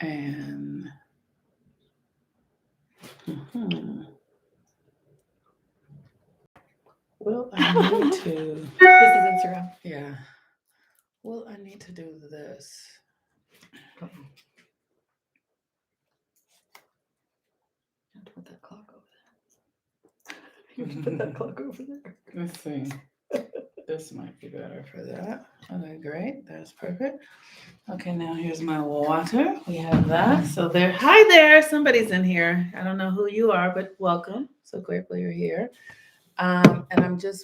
And well, I need to. This is Instagram. Yeah. Well, I need to do this. Put that clock over there. You have to put that clock over there. Let's see. This might be better for that. Okay, great. That's perfect. Okay, now here's my water. We have that. So there. Hi there. Somebody's in here. I don't know who you are, but welcome. So grateful you're here. And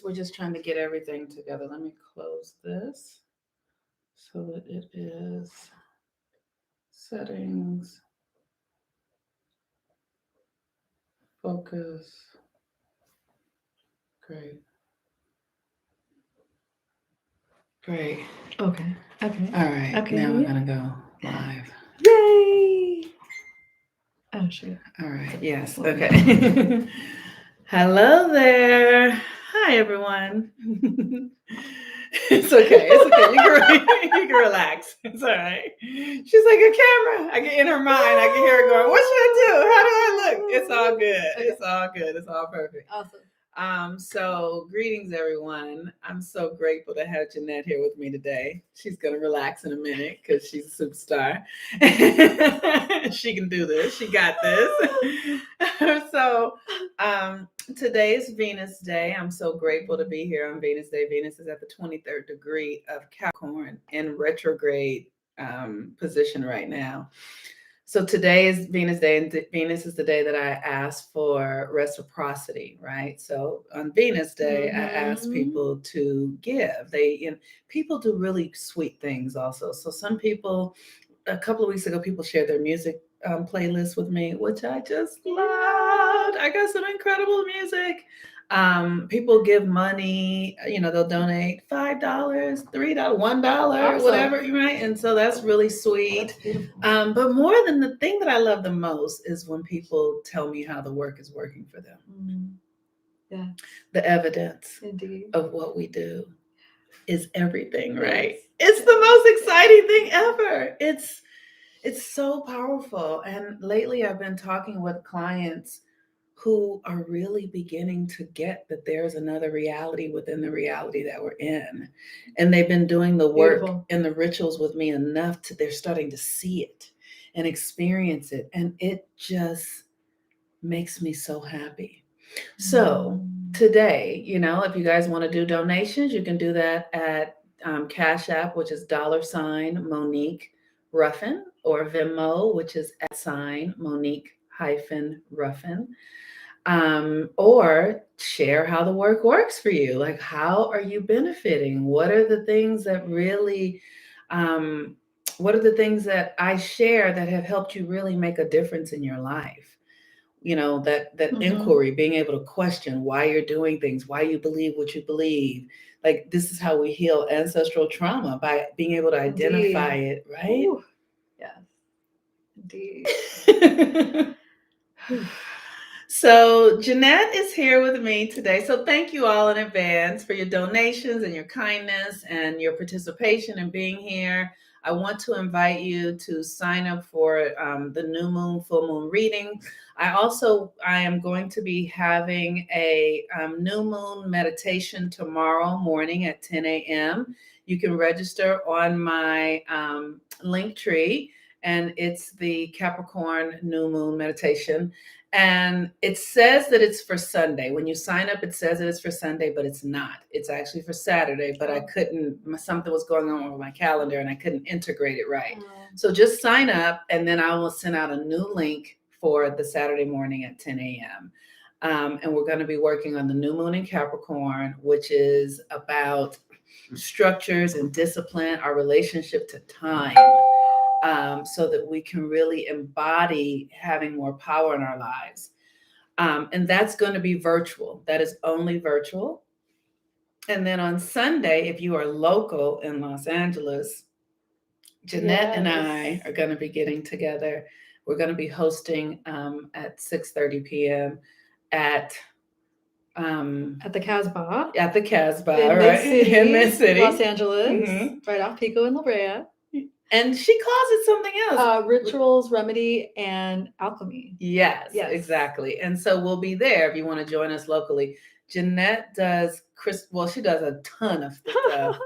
we're just trying to get everything together. Let me close this so that it is settings, focus. Great. Great. Okay. Okay. All right. Okay. Now we're gonna go live. Yay! Oh shoot. All right. Yes. Okay. Hello there. Hi everyone. It's okay. It's okay. You can relax. It's all right. She's like a camera. I get in her mind. I can hear her going, "What should I do? How do I look?" It's all good. Okay. It's all good. It's all perfect. Awesome. So greetings everyone. I'm so grateful to have Jeanette here with me today. She's gonna relax in a minute because she's a superstar. She can do this. She got this. So today is Venus Day. I'm so grateful to be here on Venus Day. Venus is at the 23rd degree of Capricorn in retrograde position right now. So today is Venus Day, and Venus is the day that I ask for reciprocity, right? So on Venus Day, I ask people to give. People do really sweet things also. So some people, a couple of weeks ago, people shared their music playlist with me, which I just loved. I got some incredible music. People give money, they'll donate $5, $3, $1, Awesome. whatever, right? And so that's really sweet. But more than the thing that I love the most is when people tell me how the work is working for them. Yeah. The evidence Indeed. of what we do is everything, right? Yes. It's the most exciting thing ever. It's so powerful. And lately I've been talking with clients who are really beginning to get that there's another reality within the reality that we're in. And they've been doing the work and the rituals with me enough to they're starting to see it and experience it. And it just makes me so happy. So today, if you guys want to do donations, you can do that at Cash App, which is $Monique Ruffin, or Venmo, which is @Monique-Ruffin. Or share how the work works for you. Like, how are you benefiting? What are the things that really, what are the things that I share that have helped you really make a difference in your life? That inquiry, being able to question why you're doing things, why you believe what you believe. Like, this is how we heal ancestral trauma, by being able to identify it, right? Ooh. Yes. Indeed. So Jeanette is here with me today. So thank you all in advance for your donations and your kindness and your participation in being here. I want to invite you to sign up for the new moon, full moon reading. I am going to be having a new moon meditation tomorrow morning at 10 a.m. You can register on my link tree, and it's the Capricorn new moon meditation. And it says that it's for Sunday. When you sign up, it says that it's for Sunday, but it's not. It's actually for Saturday, but something was going on with my calendar and I couldn't integrate it right. So just sign up, and then I will send out a new link for the Saturday morning at 10 a.m. And we're going to be working on the new moon in Capricorn, which is about structures and discipline, our relationship to time. So that we can really embody having more power in our lives. And that's going to be virtual. That is only virtual. And then on Sunday, if you are local in Los Angeles, Jeanette and I are going to be getting together. We're going to be hosting at 6:30 p.m. at the Casbah. At the Casbah, in right? Mid-City, in Mid-City, Los Angeles, right off Pico and La Brea. And she calls it something else. Rituals, remedy, and alchemy. Yes, Yes. exactly. And so we'll be there if you want to join us locally. Jeanette does she does a ton of stuff.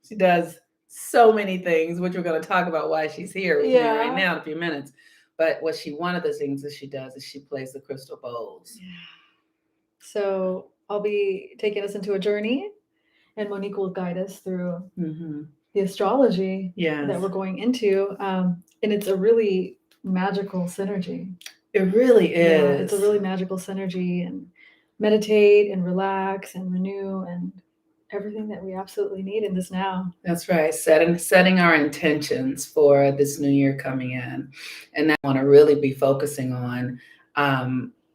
She does so many things, which we're going to talk about why she's here with me right now in a few minutes. But one of the things that she does is she plays the crystal bowls. Yeah. So I'll be taking us into a journey, and Monique will guide us through the astrology that we're going into. And it's a really magical synergy. It really is. Yeah, it's a really magical synergy, and meditate and relax and renew and everything that we absolutely need in this now. That's right. Setting our intentions for this new year coming in. And I want to really be focusing on,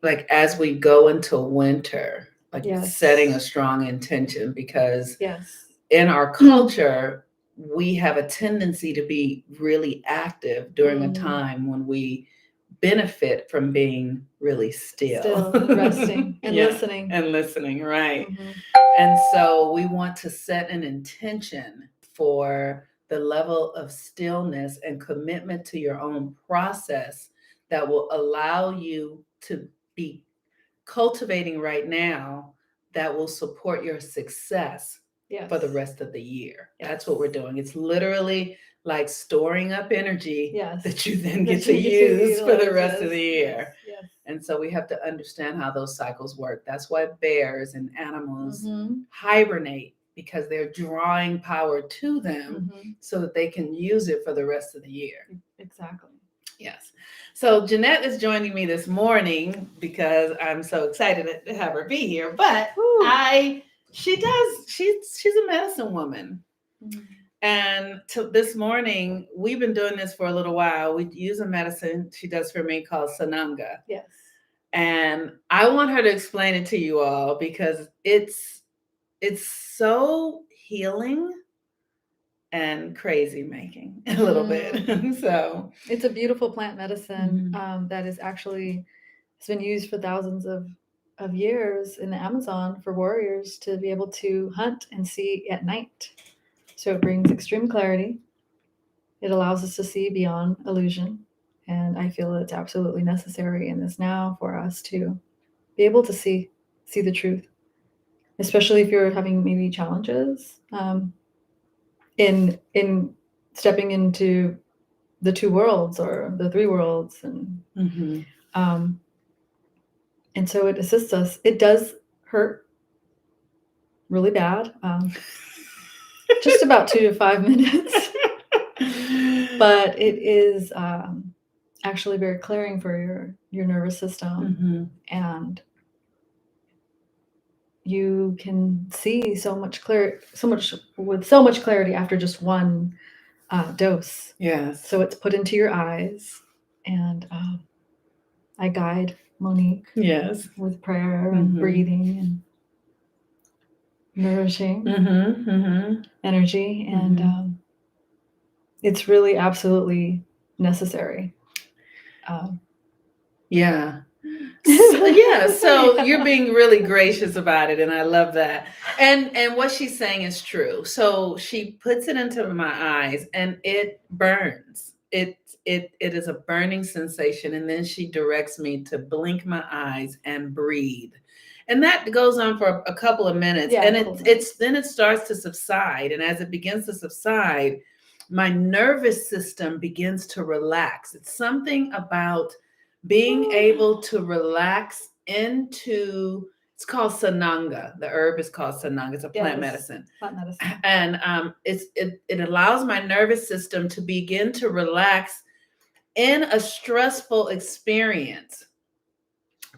like as we go into winter, like setting a strong intention, because in our culture, we have a tendency to be really active during a time when we benefit from being really still resting and listening, right? And so we want to set an intention for the level of stillness and commitment to your own process that will allow you to be cultivating right now, that will support your success for the rest of the year. That's what we're doing. It's literally like storing up energy that you then get to use for the rest of the year. And so we have to understand how those cycles work. That's why bears and animals hibernate, because they're drawing power to them so that they can use it for the rest of the year. Exactly. Yes. So Jeanette is joining me this morning because I'm so excited to have her be here. But she's a medicine woman. And this morning, we've been doing this for a little while. We use a medicine she does for me called Sananga. Yes. And I want her to explain it to you all, because it's so healing and crazy making a little bit. So it's a beautiful plant medicine that is actually has been used for thousands of years in the Amazon for warriors to be able to hunt and see at night. So it brings extreme clarity. It allows us to see beyond illusion. And I feel it's absolutely necessary in this now for us to be able to see the truth, especially if you're having maybe challenges in stepping into the two worlds or the three worlds, and and so it assists us. It does hurt really bad, just about 2 to 5 minutes, but it is actually very clearing for your nervous system, and you can see so much with so much clarity after just one dose. Yes. So it's put into your eyes, and I guide Monique with prayer and breathing and nourishing energy, and it's really absolutely necessary. So you're being really gracious about it, and I love that. And what she's saying is true. So she puts it into my eyes, and it burns. It is a burning sensation, and then she directs me to blink my eyes and breathe. And that goes on for a couple of minutes, and then it starts to subside. And as it begins to subside, my nervous system begins to relax. It's something about being able to relax into, it's called Sananga. The herb is called Sananga. It's a plant medicine. And it allows my nervous system to begin to relax in a stressful experience.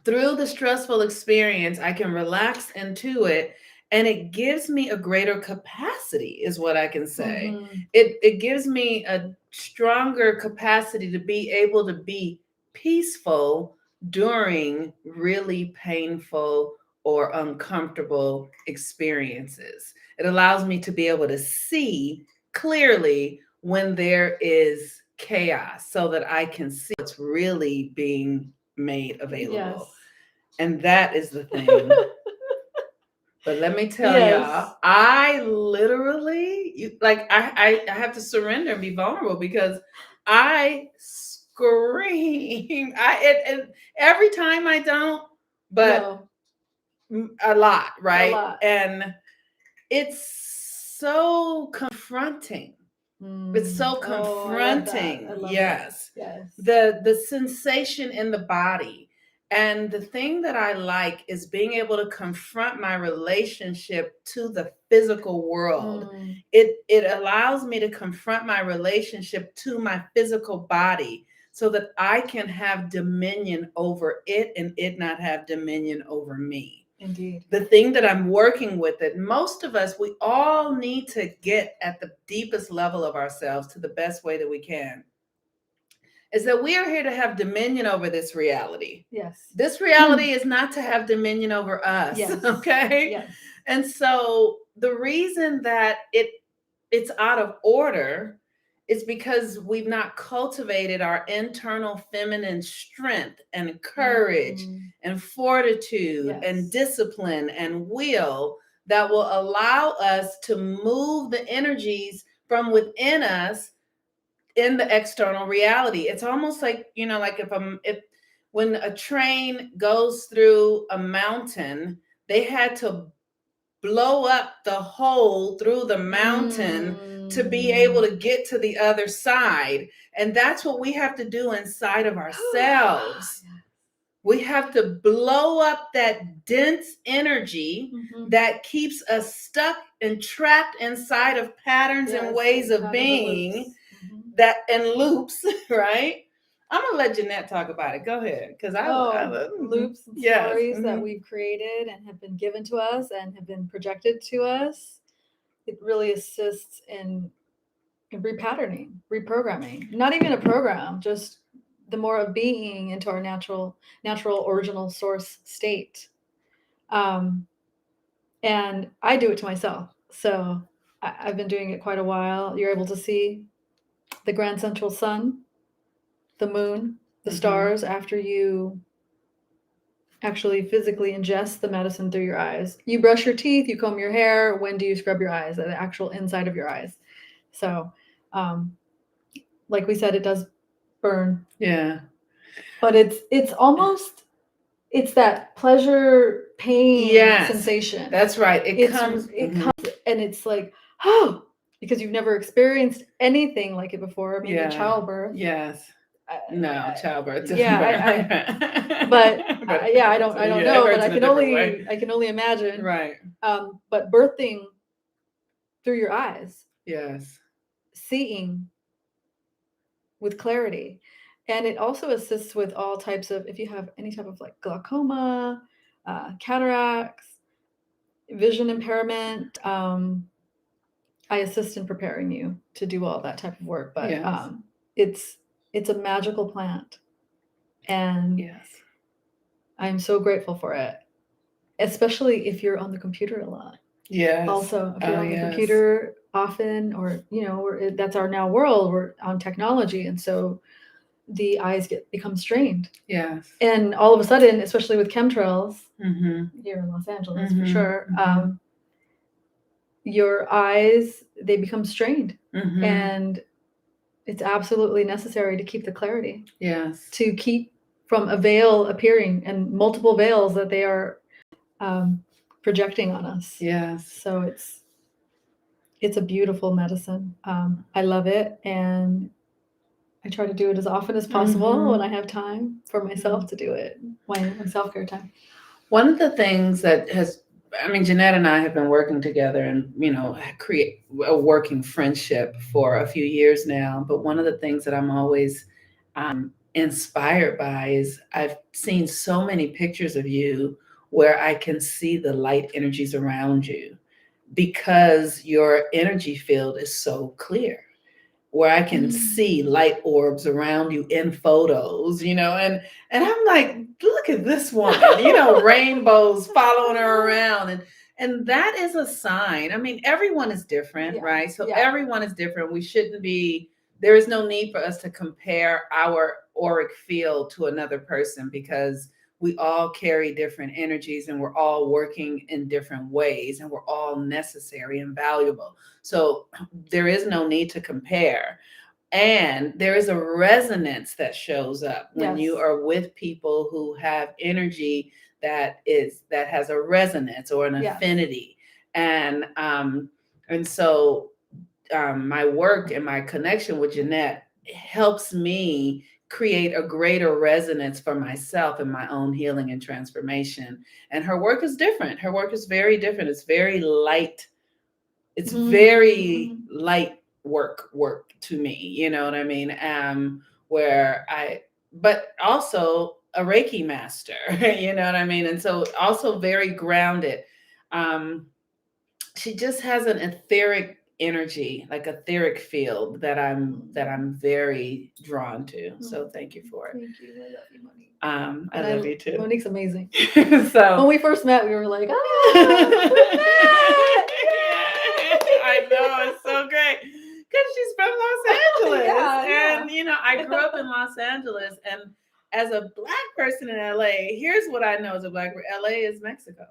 Through the stressful experience, I can relax into it, and it gives me a greater capacity, is what I can say. It gives me a stronger capacity to be able to be peaceful during really painful or uncomfortable experiences. It allows me to be able to see clearly when there is chaos, so that I can see what's really being made available. And that is the thing But let me tell y'all, I literally, I have to surrender and be vulnerable because I scream. And every time I don't, but a lot, right? A lot. And it's so confronting. It's so confronting. I love yes. Yes. The sensation in the body. And the thing that I like is being able to confront my relationship to the physical world. It allows me to confront my relationship to my physical body so that I can have dominion over it and it not have dominion over me. Indeed. The thing that I'm working with, that most of us, we all need to get at the deepest level of ourselves to the best way that we can, is that we are here to have dominion over this reality. Yes. This reality is not to have dominion over us. Yes. Okay. Yes. And so the reason that it's out of order is because we've not cultivated our internal feminine strength and courage and fortitude and discipline and will that will allow us to move the energies from within us in the external reality. It's almost like, like if when a train goes through a mountain, they had to blow up the hole through the mountain to be able to get to the other side. And that's what we have to do inside of ourselves. We have to blow up that dense energy that keeps us stuck and trapped inside of patterns and ways of being that and loops, right? I'm gonna let Jeanette talk about it. Go ahead, because I loops and stories that we've created and have been given to us and have been projected to us. It really assists in repatterning, reprogramming. Not even a program, just the more of being into our natural original source state. And I do it to myself. So I've been doing it quite a while. You're able to see the grand central sun, the moon, the stars after you actually physically ingest the medicine through your eyes. You brush your teeth, you comb your hair. When do you scrub your eyes? The actual inside of your eyes. So, like we said, it does burn. Yeah. But it's almost, it's that pleasure pain sensation. That's right. It comes and it's like, oh, because you've never experienced anything like it before. Maybe childbirth. Yes. No, childbirth. Yeah, but I don't know, but I can only imagine. Right. But birthing through your eyes. Yes. Seeing with clarity. And it also assists with all types of, if you have any type of like glaucoma, cataracts, vision impairment, I assist in preparing you to do all that type of work. But it's a magical plant. And I'm so grateful for it, especially if you're on the computer a lot. Yes. Also, if you're on the computer often, or that's our now world. We're on technology, and so the eyes become strained. Yes. And all of a sudden, especially with chemtrails here in Los Angeles, for sure, your eyes, they become strained, and it's absolutely necessary to keep the clarity. Yes. To keep from a veil appearing and multiple veils that they are projecting on us. Yes. So it's a beautiful medicine. I love it, and I try to do it as often as possible when I have time for myself to do it, when self-care time. One of the things that Jeanette and I have been working together and, create a working friendship for a few years now. But one of the things that I'm always inspired by is I've seen so many pictures of you where I can see the light energies around you because your energy field is so clear, where I can see light orbs around you in photos, and I'm like, look at this woman, rainbows following her around. And that is a sign. I mean, everyone is different, right? So everyone is different. There is no need for us to compare our auric field to another person, because we all carry different energies and we're all working in different ways and we're all necessary and valuable. So there is no need to compare. And there is a resonance that shows up when you Yes. are with people who have energy that has a resonance or an Yes. affinity. And so my work and my connection with Jeanette helps me create a greater resonance for myself in my own healing and transformation. And her work is different. Her work is very different. It's very light. It's very light work to me. You know what I mean? But also a Reiki master. You know what I mean? And so also very grounded. She just has an etheric energy, like etheric field that I'm very drawn to. So thank you for it. Thank you. I love you, Monique. I love you too. Monique's amazing. So when we first met, we were like, I know, it's so great because she's from Los Angeles. And you know, I grew up in Los Angeles, and as a Black person in LA, here's what I know as a Black person: LA is Mexico.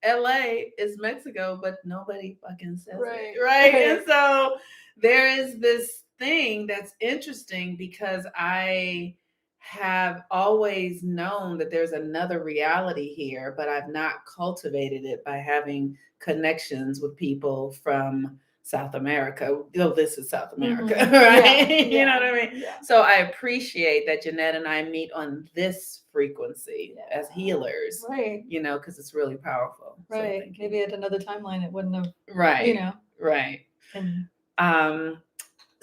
LA is Mexico, but nobody fucking says it, right? And so there is this thing that's interesting because I have always known that there's another reality here, but I've not cultivated it by having connections with people from South America. Though this is South America, right? You know what I mean? Yeah. So I appreciate that Jeanette and I meet on this frequency as healers, right? You know, because it's really powerful. Right. So maybe at another timeline it wouldn't have. Right. You know. Right. And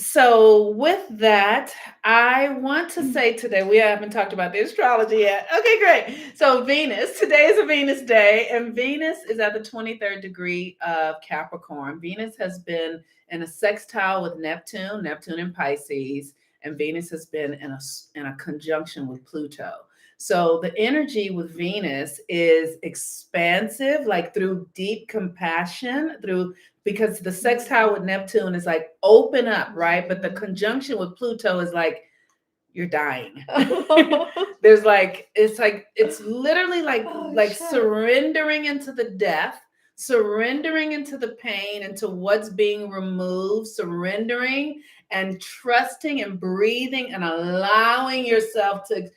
so with that, I want to say today, we haven't talked about the astrology yet. Okay, great. So Venus, today is a Venus day, and Venus is at the 23rd degree of Capricorn. Venus has been in a sextile with Neptune in Pisces, and Venus has been in a conjunction with Pluto. So the energy with Venus is expansive, like through deep compassion, because the sextile with Neptune is like open up, right? But the conjunction with Pluto is like you're dying. There's like it's literally like surrendering into the death, surrendering into the pain, into what's being removed, surrendering and trusting and breathing and allowing yourself to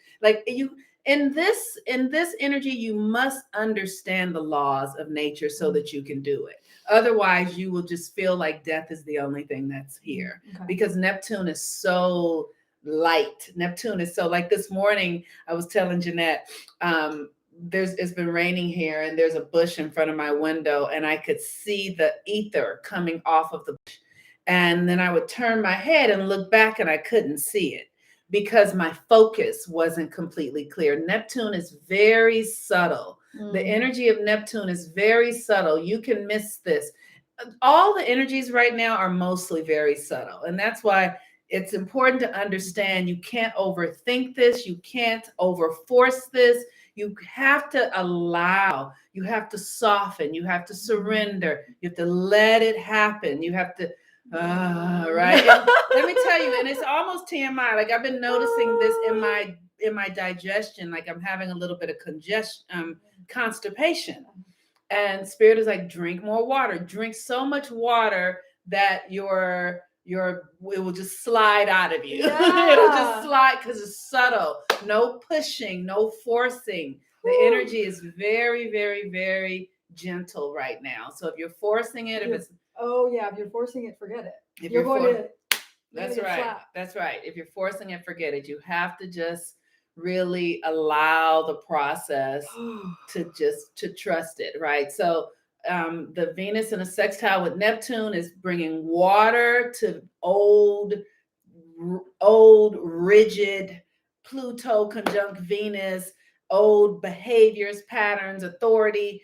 in this energy, you must understand the laws of nature so that you can do it. Otherwise, you will just feel like death is the only thing that's here, because Neptune is so light. Neptune is so, like this morning, I was telling Jeanette, it's been raining here and there's a bush in front of my window and I could see the ether coming off of the bush. And then I would turn my head and look back and I couldn't see it because my focus wasn't completely clear. Neptune is very subtle. The energy of Neptune is very subtle. You can miss this. All the energies right now are mostly very subtle. And that's why it's important to understand you can't overthink this. You can't overforce this. You have to allow, you have to soften, you have to surrender, you have to let it happen. You have to, right? And let me tell you, and it's almost TMI. Like I've been noticing this in my digestion, like I'm having a little bit of constipation. And Spirit is like, drink more water. Drink so much water that it will just slide out of you. Yeah. It'll just slide because it's subtle. No pushing, no forcing. The energy is very, very, very gentle right now. So if you're forcing it, if you're forcing it, forget it. That's right. That's right. If you're forcing it, forget it. You have to just really allow the process to trust it, right? So the Venus in a sextile with Neptune is bringing water to old, rigid Pluto conjunct Venus, old behaviors, patterns, authority,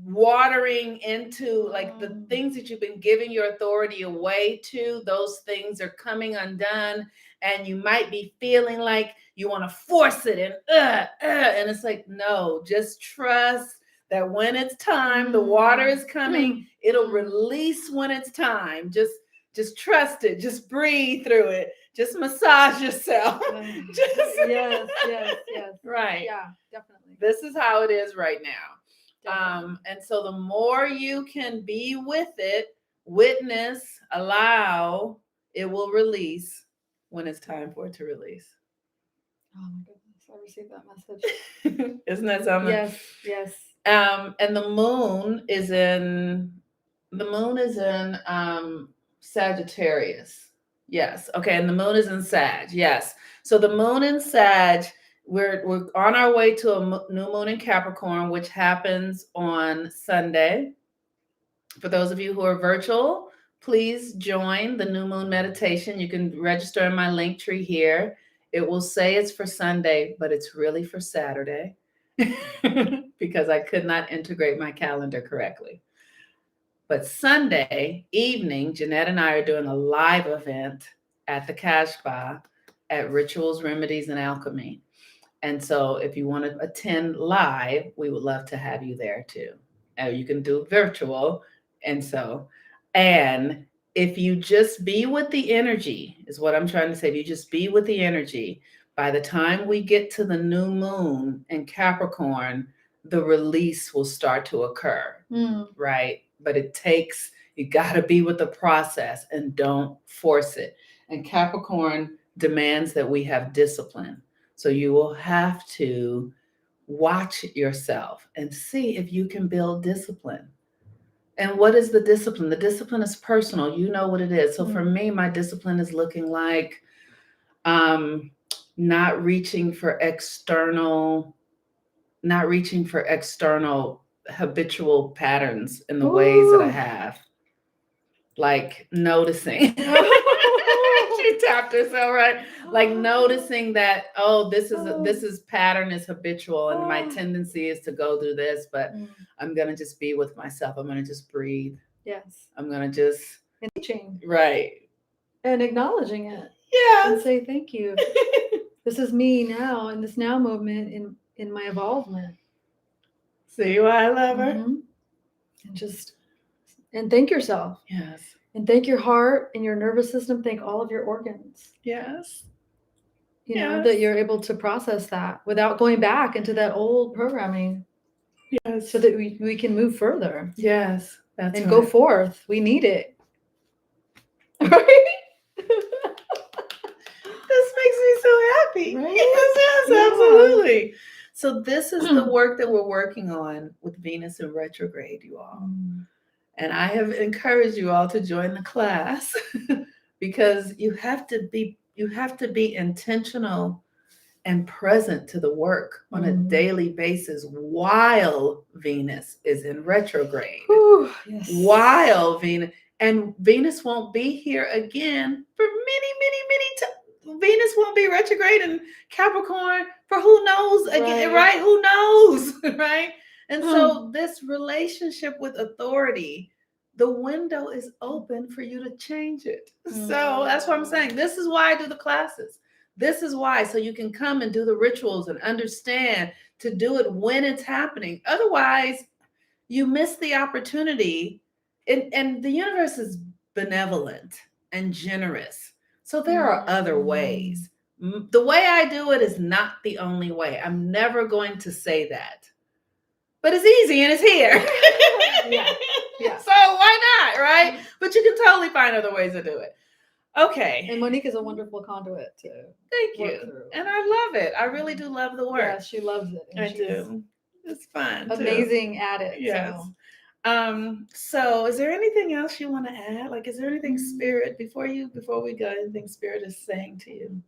watering into like the things that you've been giving your authority away to. Those things are coming undone, and you might be feeling like you want to force it and it's like, no, just trust that when it's time, the water is coming, it'll release when it's time. Just Just trust it. Just breathe through it. Just massage yourself. Yes. Right. Yeah, definitely. This is how it is right now. Definitely. And so the more you can be with it, witness, allow, it will release when it's time for it to release. Oh my goodness, I received that message. Isn't that something? Yes. And the moon is in Sagittarius. Yes. Okay. And the moon is in Sag. Yes. So the moon in Sag, we're on our way to a new moon in Capricorn, which happens on Sunday. For those of you who are virtual, please join the new moon meditation. You can register in my link tree here. It will say it's for Sunday, but it's really for Saturday because I could not integrate my calendar correctly. But Sunday evening, Jeanette and I are doing a live event at the Cash Spa at Rituals, Remedies, and Alchemy. And so if you want to attend live, we would love to have you there too. You can do virtual. And if you just be with the energy, is what I'm trying to say. If you just be with the energy, by the time we get to the new moon in Capricorn, the release will start to occur, right? But you got to be with the process and don't force it. And Capricorn demands that we have discipline. So you will have to watch yourself and see if you can build discipline. And what is the discipline? The discipline is personal. You know what it is. So for me, my discipline is looking like not reaching for external habitual patterns in the ways that I have. Like noticing. She tapped herself, right? Like noticing that, this pattern is habitual and my tendency is to go through this, but I'm going to just be with myself. I'm going to just breathe. Yes. I'm going to just. And teaching. Right. And acknowledging it. Yeah. And say, thank you. This is me now in this now moment in my evolvement. See why I love her? And thank yourself. Yes. And thank your heart and your nervous system. Thank all of your organs. Yes. You know, that you're able to process that without going back into that old programming. Yes. So that we can move further. Yes. That's and right. Go forth. We need it. Right? This makes me so happy. Right? Yes, absolutely. So this is the work that we're working on with Venus in retrograde, you all. And I have encouraged you all to join the class because you have to be intentional and present to the work on a daily basis while Venus is in retrograde. Yes. While Venus won't be here again for many times. Venus won't be retrograde in Capricorn for who knows again, right? Who knows, right? And so this relationship with authority, the window is open for you to change it. So that's what I'm saying. This is why I do the classes. This is why, so you can come and do the rituals and understand to do it when it's happening. Otherwise, you miss the opportunity. And the universe is benevolent and generous. So there are other ways. The way I do it is not the only way. I'm never going to say that. But it's easy and it's here. Yeah. So why not, right? But you can totally find other ways to do it. Okay. And Monique is a wonderful conduit to Thank you. Through. And I love it. I really do love the work. Yeah, she loves it. I do. It's fun. Amazing at it. Yes. So is there anything else you want to add? Like, is there anything Spirit before we go, anything Spirit is saying to you?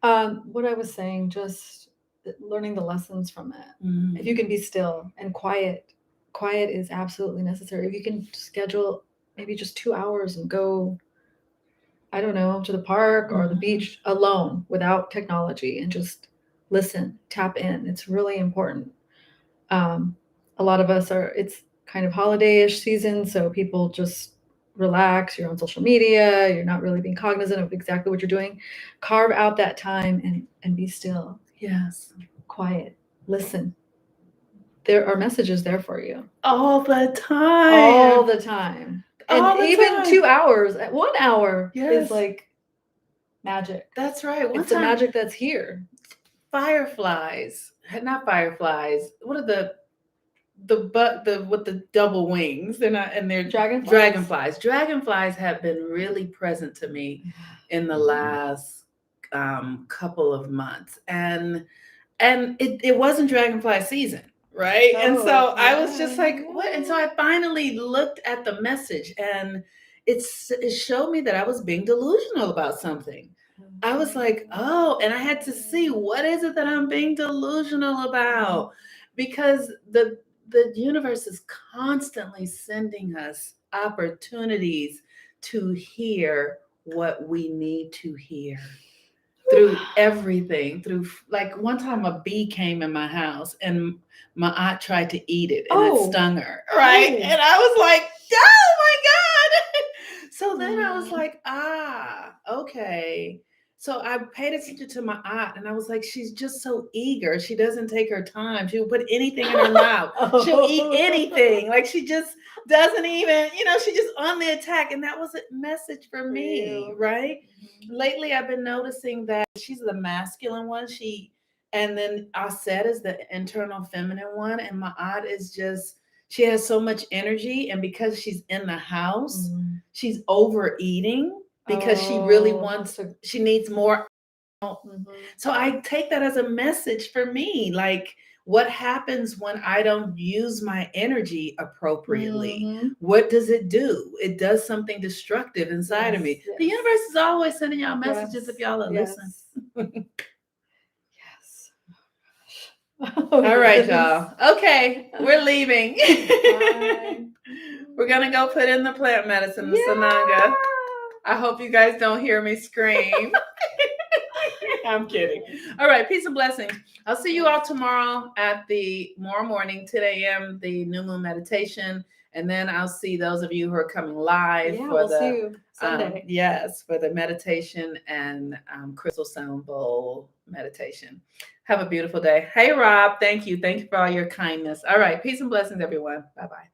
What I was saying, just learning the lessons from it. If you can be still and quiet is absolutely necessary. If you can schedule maybe just 2 hours and go, I don't know, to the park or the beach alone without technology and just listen, tap in. It's really important. A lot of us it's kind of holiday-ish season, so people just relax. You're on social media. You're not really being cognizant of exactly what you're doing. Carve out that time and be still. Yes. Quiet. Listen. There are messages there for you. All the time. All the time. And All the even time. 2 hours, 1 hour Yes. is like magic. That's right. One It's the time, magic that's here. fireflies, not fireflies. What are the with the double wings? They're not, and they're Dragonflies? dragonflies. Dragonflies have been really present to me in the last couple of months, and it wasn't dragonfly season, right? And so Oh, I was just like, yeah. what? And so I finally looked at the message, and it showed me that I was being delusional about something. I was like, oh, and I had to see, what is it that I'm being delusional about? Because the universe is constantly sending us opportunities to hear what we need to hear through everything. Through, like, one time a bee came in my house and my aunt tried to eat it and it stung her, right? Oh. And I was like, oh my God. So then I was like, okay. So I paid attention to my aunt, and I was like, she's just so eager. She doesn't take her time. She'll put anything in her mouth. She'll eat anything. Like, she just doesn't even, she's just on the attack. And that was a message for me, right? Lately, I've been noticing that she's the masculine one. And then Aset is the internal feminine one. And my aunt is just, she has so much energy. And because she's in the house, she's overeating because she really wants, she needs more. So I take that as a message for me. Like, what happens when I don't use my energy appropriately? What does it do? It does something destructive inside of me. Yes. The universe is always sending y'all messages if y'all are listening. Yes. All right, y'all. Okay, we're leaving. We're going to go put in the plant medicine, the Sananga. I hope you guys don't hear me scream. I'm kidding. All right. Peace and blessings. I'll see you all tomorrow morning, 10 a.m., the new moon meditation. And then I'll see those of you who are coming live for see you Sunday. For the meditation and crystal sound bowl meditation. Have a beautiful day. Hey, Rob. Thank you. Thank you for all your kindness. All right. Peace and blessings, everyone. Bye-bye.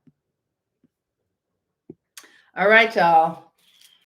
All right, y'all.